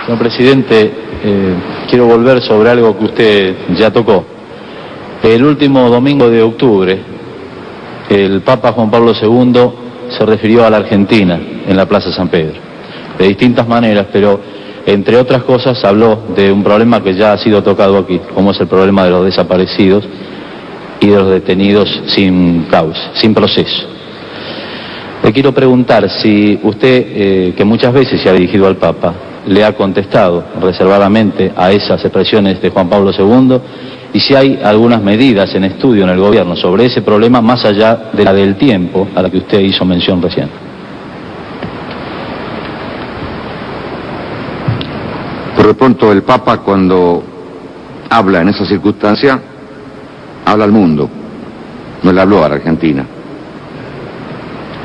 Señor presidente, quiero volver sobre algo que usted ya tocó. El último domingo de octubre, el Papa Juan Pablo II se refirió a la Argentina en la Plaza San Pedro, de distintas maneras, pero entre otras cosas habló de un problema que ya ha sido tocado aquí, como es el problema de los desaparecidos y de los detenidos sin causa, sin proceso. Le quiero preguntar si usted, que muchas veces se ha dirigido al Papa, le ha contestado reservadamente a esas expresiones de Juan Pablo II y si hay algunas medidas en estudio en el gobierno sobre ese problema más allá de la del tiempo a la que usted hizo mención recién. Por de pronto el Papa, cuando habla en esa circunstancia, habla al mundo, no le habló a la Argentina.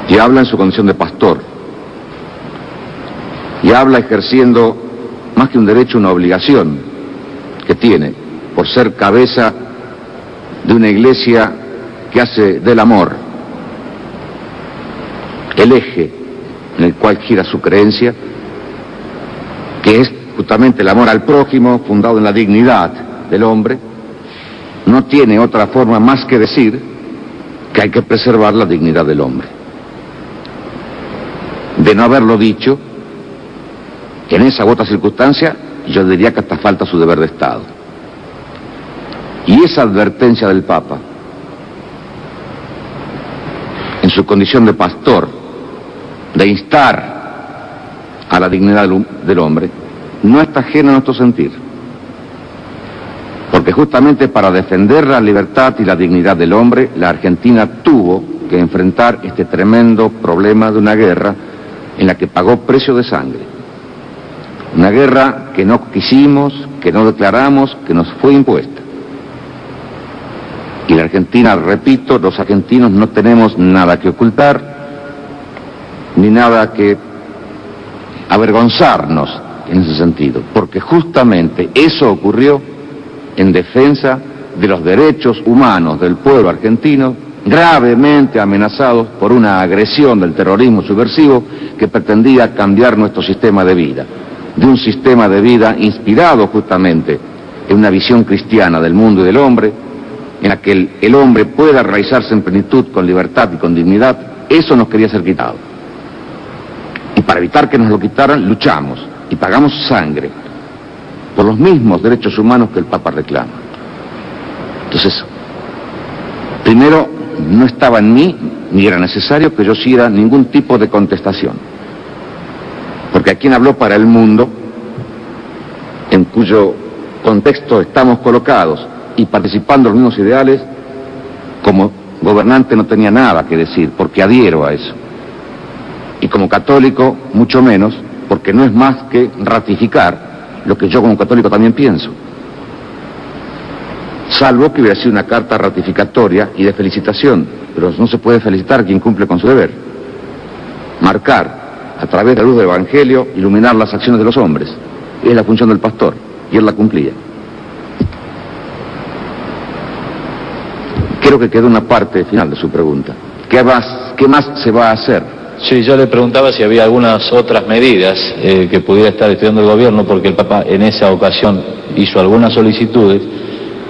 Y habla en su condición de pastor. Y habla ejerciendo, más que un derecho, una obligación que tiene, por ser cabeza de una iglesia que hace del amor el eje en el cual gira su creencia, que es justamente el amor al prójimo, fundado en la dignidad del hombre. No tiene otra forma más que decir que hay que preservar la dignidad del hombre. De no haberlo dicho, en esa u otra circunstancia, yo diría que hasta falta su deber de Estado. Y esa advertencia del Papa, en su condición de pastor, de instar a la dignidad del hombre, no está ajena a nuestro sentir. Porque justamente para defender la libertad y la dignidad del hombre, la Argentina tuvo que enfrentar este tremendo problema de una guerra en la que pagó precio de sangre. Una guerra que no quisimos, que no declaramos, que nos fue impuesta. Y la Argentina, repito, los argentinos no tenemos nada que ocultar, ni nada que avergonzarnos en ese sentido, porque justamente eso ocurrió en defensa de los derechos humanos del pueblo argentino, gravemente amenazados por una agresión del terrorismo subversivo que pretendía cambiar nuestro sistema de vida, de un sistema de vida inspirado justamente en una visión cristiana del mundo y del hombre, en la que el hombre pueda realizarse en plenitud, con libertad y con dignidad. Eso nos quería ser quitado. Y para evitar que nos lo quitaran, luchamos y pagamos sangre por los mismos derechos humanos que el Papa reclama. Entonces, primero, no estaba en mí, ni era necesario que yo hiciera ningún tipo de contestación. Porque a quien habló para el mundo, en cuyo contexto estamos colocados y participando en los mismos ideales, como gobernante no tenía nada que decir, porque adhiero a eso. Y como católico, mucho menos, porque no es más que ratificar lo que yo como católico también pienso. Salvo que hubiera sido una carta ratificatoria y de felicitación, pero no se puede felicitar a quien cumple con su deber. Marcar, a través de la luz del Evangelio, iluminar las acciones de los hombres. Es la función del pastor, y él la cumplía. Creo que quedó una parte final de su pregunta. ¿Qué más se va a hacer? Sí, yo le preguntaba si había algunas otras medidas que pudiera estar estudiando el gobierno, porque el Papa en esa ocasión hizo algunas solicitudes,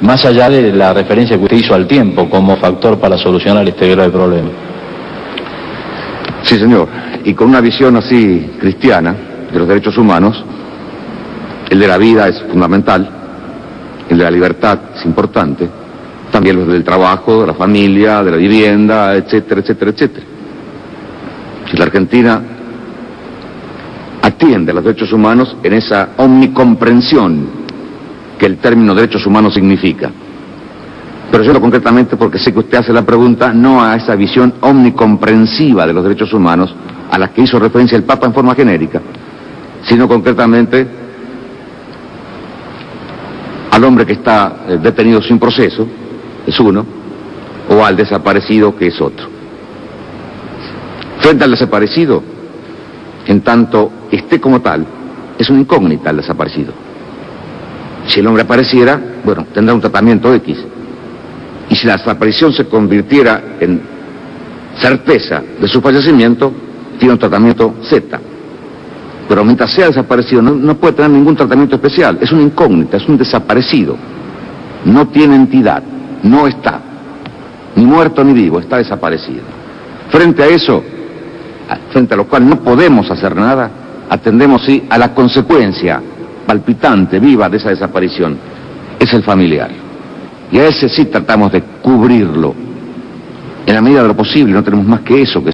más allá de la referencia que usted hizo al tiempo como factor para solucionar este grave problema. Sí, señor, y con una visión así cristiana de los derechos humanos, el de la vida es fundamental, el de la libertad es importante, también los del trabajo, de la familia, de la vivienda, etcétera, etcétera, etcétera. Si la Argentina atiende a los derechos humanos en esa omnicomprensión que el término derechos humanos significa. Pero yo lo concretamente porque sé que usted hace la pregunta no a esa visión omnicomprensiva de los derechos humanos a la que hizo referencia el Papa en forma genérica, sino concretamente al hombre que está detenido sin proceso, es uno, o al desaparecido, que es otro. Frente al desaparecido, en tanto esté como tal, es una incógnita el desaparecido. Si el hombre apareciera, bueno, tendrá un tratamiento X. Y si la desaparición se convirtiera en certeza de su fallecimiento, tiene un tratamiento Z. pero mientras sea desaparecido no puede tener ningún tratamiento especial. Es una incógnita, es un desaparecido. No tiene entidad, no está, ni muerto ni vivo, está desaparecido. Frente a eso, frente a lo cual no podemos hacer nada, atendemos sí a la consecuencia palpitante, viva de esa desaparición, es el familiar. Y a ese sí tratamos de cubrirlo, en la medida de lo posible, no tenemos más que eso que